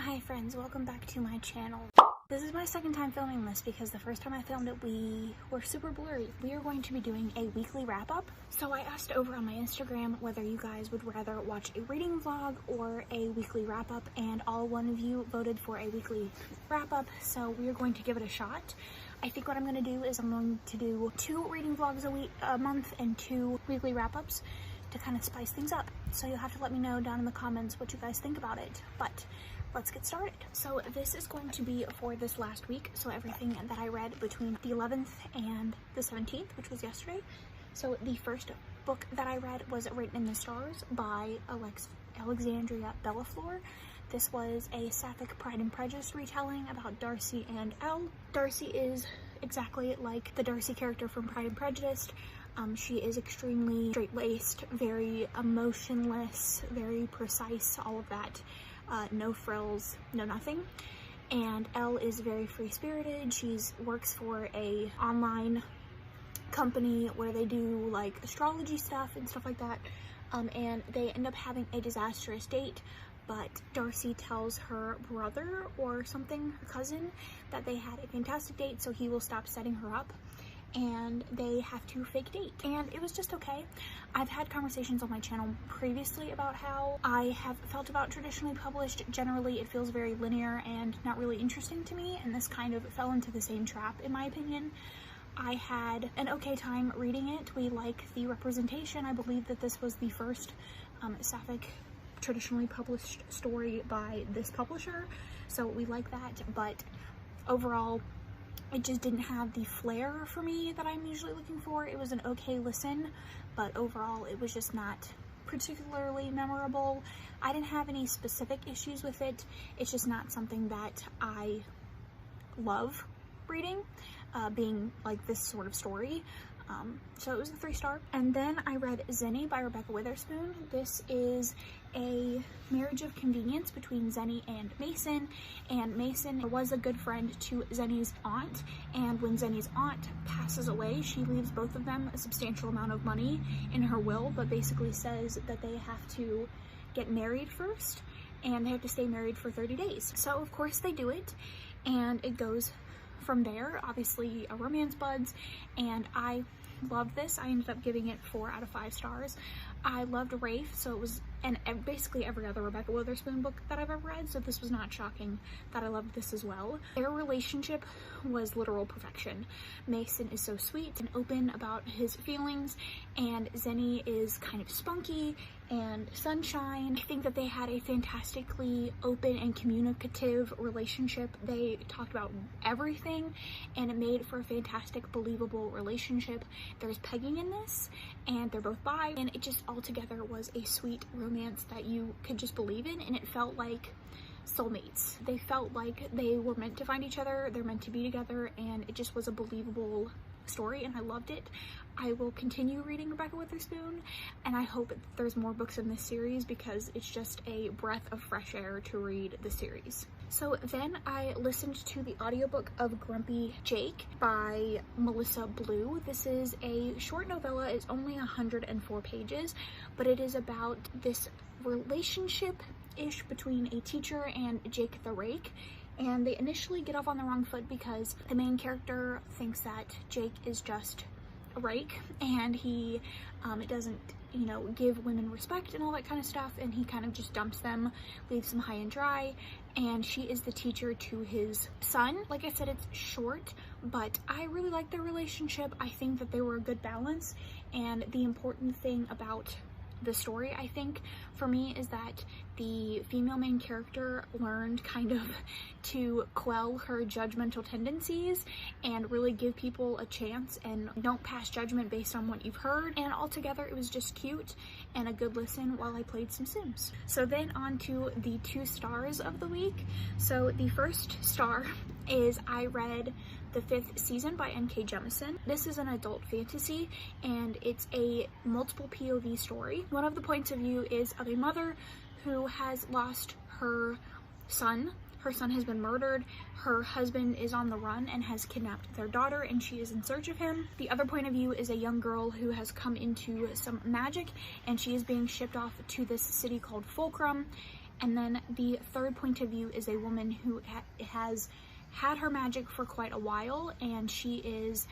Hi friends, welcome back to my channel. This is my second time filming this because the first time I filmed it we were super blurry. We are going to be doing a weekly wrap-up. So I asked over on my Instagram whether you guys would rather watch a reading vlog or a weekly wrap-up, and all one of you voted for a weekly wrap-up, so we are going to give it a shot. I think what I'm going to do is I'm going to do 2 reading vlogs a month and 2 weekly wrap-ups to kind of spice things up. So you'll have to let me know down in the comments what you guys think about it. But let's get started. So this is going to be for this last week, so everything that I read between the 11th and the 17th, which was yesterday. So the first book that I read was Written in the Stars by Alexandria Bellefluer. This was a sapphic Pride and Prejudice retelling about Darcy and Elle. Darcy is exactly like the Darcy character from Pride and Prejudice. She is extremely straight-laced, very emotionless, very precise, all of that. No frills, no nothing. And Elle is very free-spirited. She works for a online company where they do like astrology stuff and stuff like that. And they end up having a disastrous date, but Darcy tells her brother or something, her cousin, that they had a fantastic date, so he will stop setting her up. And they have to fake date, and it was just okay. I've had conversations on my channel previously about how I have felt about traditionally published. Generally it feels very linear and not really interesting to me, and this kind of fell into the same trap in my opinion. I had an okay time reading it. We like the representation. I believe that this was the first sapphic traditionally published story by this publisher, so we like that, but overall it just didn't have the flair for me that I'm usually looking for. It was an okay listen, but overall it was just not particularly memorable. I didn't have any specific issues with it. It's just not something that I love reading, being like this sort of story. So it was a 3-star. And then I read Zenny by Rebekah Witherspoon. This is a marriage of convenience between Zenny and Mason, and Mason was a good friend to Zenny's aunt, and when Zenny's aunt passes away, she leaves both of them a substantial amount of money in her will, but basically says that they have to get married first, and they have to stay married for 30 days. So of course they do it, and it goes from there. Obviously a romance buds, and I loved this. I ended up giving it 4 out of 5 stars. I loved Rafe, so it was, and basically every other Rebekah Witherspoon book that I've ever read, so this was not shocking that I loved this as well. Their relationship was literal perfection. Mason is so sweet and open about his feelings, and Zenny is kind of spunky and sunshine. I think that they had a fantastically open and communicative relationship. They talked about everything, and it made for a fantastic, believable relationship. There's pegging in this, and they're both bi, and it just altogether was a sweet romance that you could just believe in, and it felt like soulmates. They felt like they were meant to find each other, they're meant to be together, and it just was a believable story, and I loved it. I will continue reading Rebekah Witherspoon, and I hope there's more books in this series because it's just a breath of fresh air to read the series. So then I listened to the audiobook of Grumpy Jake by Melissa Blue. This is a short novella. It's only 104 pages, but it is about this relationship-ish between a teacher and Jake the Rake. And they initially get off on the wrong foot because the main character thinks that Jake is just a rake, and he doesn't, you know, give women respect and all that kind of stuff, and he kind of just dumps them, leaves them high and dry, and she is the teacher to his son. Like I said, it's short, but I really like their relationship. I think that they were a good balance, and the important thing about the story, I think, for me, is that the female main character learned kind of to quell her judgmental tendencies and really give people a chance and don't pass judgment based on what you've heard. And altogether it was just cute and a good listen while I played some Sims. So then on to the 2 stars of the week. So the first star is I read the 5th season by N.K. Jemisin. This is an adult fantasy, and it's a multiple POV story. One of the points of view is of a mother who has lost her son. Her son has been murdered. Her husband is on the run and has kidnapped their daughter, and she is in search of him. The other point of view is a young girl who has come into some magic, and she is being shipped off to this city called Fulcrum, And then the third point of view is a woman who has had her magic for quite a while, and she is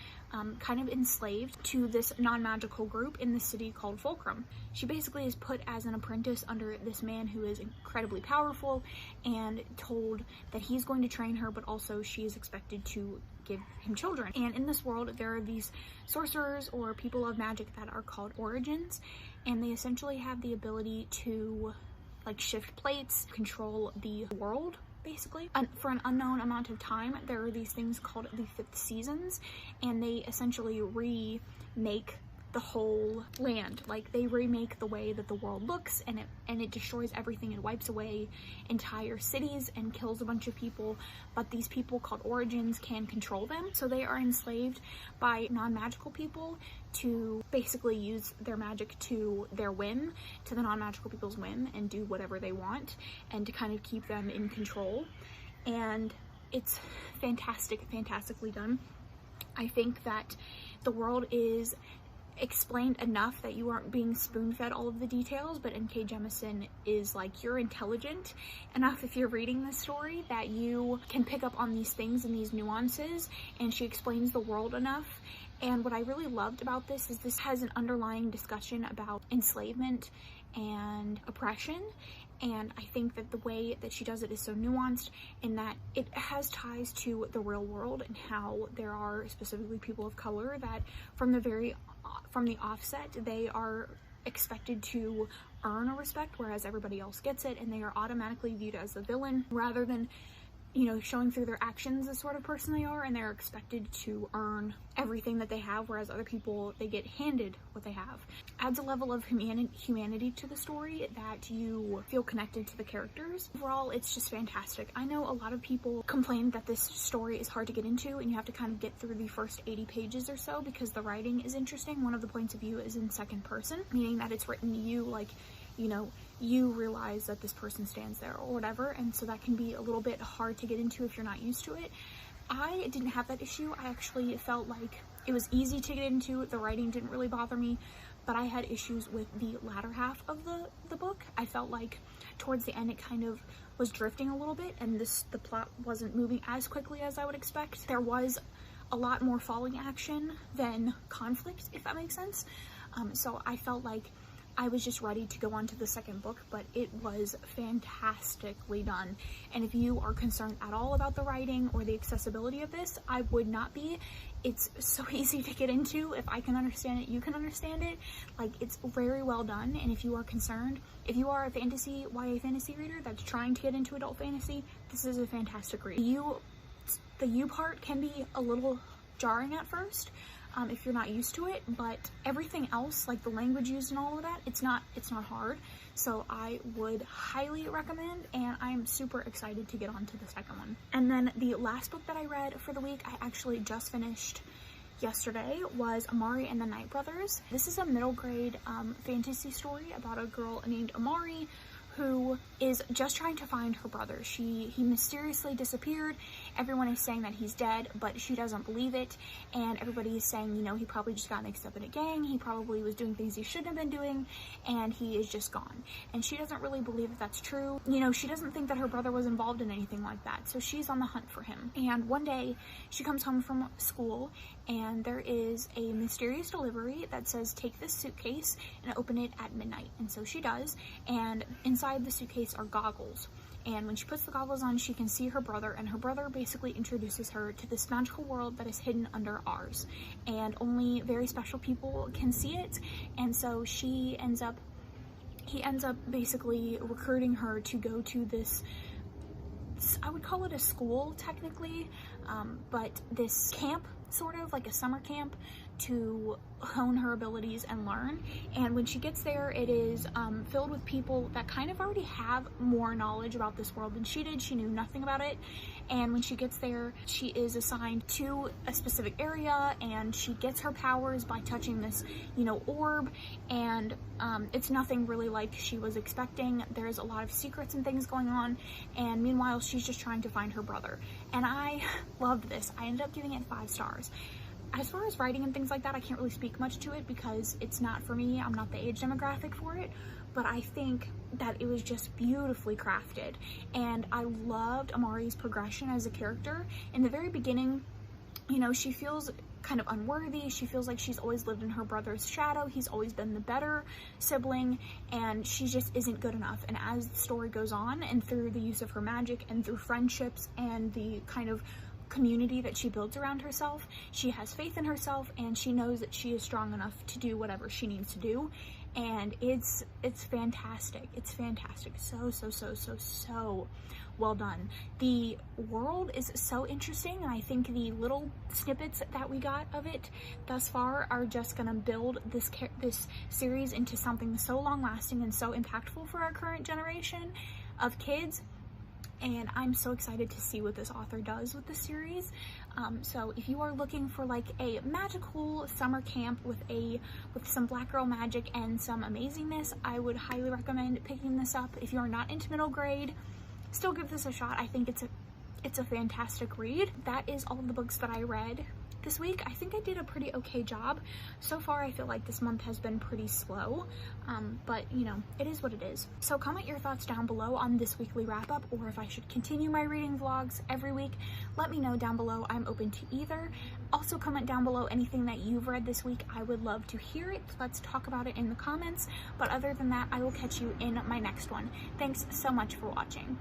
kind of enslaved to this non-magical group in the city called Fulcrum. She basically is put as an apprentice under this man who is incredibly powerful and told that he's going to train her, but also she is expected to give him children. And in this world, there are these sorcerers or people of magic that are called origins, and they essentially have the ability to like shift plates, control the world, basically. For an unknown amount of time, there are these things called the fifth seasons, and they essentially remake the whole land. Like, they remake the way that the world looks, and it destroys everything. It wipes away entire cities and kills a bunch of people, but these people called origins can control them. So they are enslaved by non-magical people to basically use their magic to their whim, to the non-magical people's whim, and do whatever they want, and to kind of keep them in control. And it's fantastically done. I think that the world is explained enough that you aren't being spoon-fed all of the details, but N.K. Jemisin is like, you're intelligent enough if you're reading this story that you can pick up on these things and these nuances, and she explains the world enough. And what I really loved about this is this has an underlying discussion about enslavement and oppression, and I think that the way that she does it is so nuanced in that it has ties to the real world and how there are specifically people of color that from the offset, they are expected to earn a respect, whereas everybody else gets it, and they are automatically viewed as the villain rather than, you know, showing through their actions the sort of person they are, and they're expected to earn everything that they have, whereas other people, they get handed what they have. Adds a level of humanity to the story that you feel connected to the characters. Overall, it's just fantastic. I know a lot of people complain that this story is hard to get into and you have to kind of get through the first 80 pages or so because the writing is interesting. One of the points of view is in second person, meaning that it's written to you, like, you know, you realize that this person stands there or whatever, and so that can be a little bit hard to get into if you're not used to it. I didn't have that issue. I actually felt like it was easy to get into. The writing didn't really bother me, but I had issues with the latter half of the book. I felt like towards the end it kind of was drifting a little bit, and the plot wasn't moving as quickly as I would expect. There was a lot more falling action than conflict, if that makes sense. So I felt like I was just ready to go on to the second book, but it was fantastically done. And if you are concerned at all about the writing or the accessibility of this, I would not be. It's so easy to get into. If I can understand it, you can understand it. Like, it's very well done. And if you are concerned, if you are a YA fantasy reader that's trying to get into adult fantasy, this is a fantastic read. The you part can be a little jarring at first, if you're not used to it, but everything else, like the language used and all of that, it's not hard. So I would highly recommend, and I'm super excited to get on to the second one. And then the last book that I read for the week, I actually just finished yesterday, was Amari and the Night Brothers. This is a middle grade fantasy story about a girl named Amari who is just trying to find her brother. He mysteriously disappeared. Everyone is saying that he's dead, but she doesn't believe it, and everybody is saying, you know, he probably just got mixed up in a gang, he probably was doing things he shouldn't have been doing, and he is just gone. And she doesn't really believe that that's true. You know, she doesn't think that her brother was involved in anything like that, so she's on the hunt for him. And one day, she comes home from school, and there is a mysterious delivery that says, take this suitcase and open it at midnight. And so she does, and inside the suitcase are goggles. And when she puts the goggles on, she can see her brother, and her brother basically introduces her to this magical world that is hidden under ours, and only very special people can see it. And so he ends up basically recruiting her to go to this, I would call it a school technically, but this camp, sort of like a summer camp, to hone her abilities and learn. And when she gets there, it is filled with people that kind of already have more knowledge about this world than she did. She knew nothing about it, and when she gets there, she is assigned to a specific area, and she gets her powers by touching this, you know, orb, and it's nothing really like she was expecting. There's a lot of secrets and things going on, and meanwhile she's just trying to find her brother. And I loved this. I ended up giving it 5 stars. As far as writing and things like that, I can't really speak much to it because it's not for me. I'm not the age demographic for it, but I think that it was just beautifully crafted. And I loved Amari's progression as a character. In the very beginning, you know, she feels kind of unworthy. She feels like she's always lived in her brother's shadow. He's always been the better sibling, and she just isn't good enough. And as the story goes on, and through the use of her magic and through friendships and the kind of community that she builds around herself, she has faith in herself, and she knows that she is strong enough to do whatever she needs to do. And it's fantastic. It's fantastic. So well done. The world is so interesting, and I think the little snippets that we got of it thus far are just gonna build this series into something so long lasting and so impactful for our current generation of kids. And I'm so excited to see what this author does with the series. So if you are looking for like a magical summer camp with some black girl magic and some amazingness, I would highly recommend picking this up. If you're not into middle grade, still give this a shot. I think it's a fantastic read. That is all of the books that I read this week. I think I did a pretty okay job. So far, I feel like this month has been pretty slow, but you know, it is what it is. So comment your thoughts down below on this weekly wrap up, or if I should continue my reading vlogs every week. Let me know down below. I'm open to either. Also comment down below anything that you've read this week. I would love to hear it. Let's talk about it in the comments. But other than that, I will catch you in my next one. Thanks so much for watching.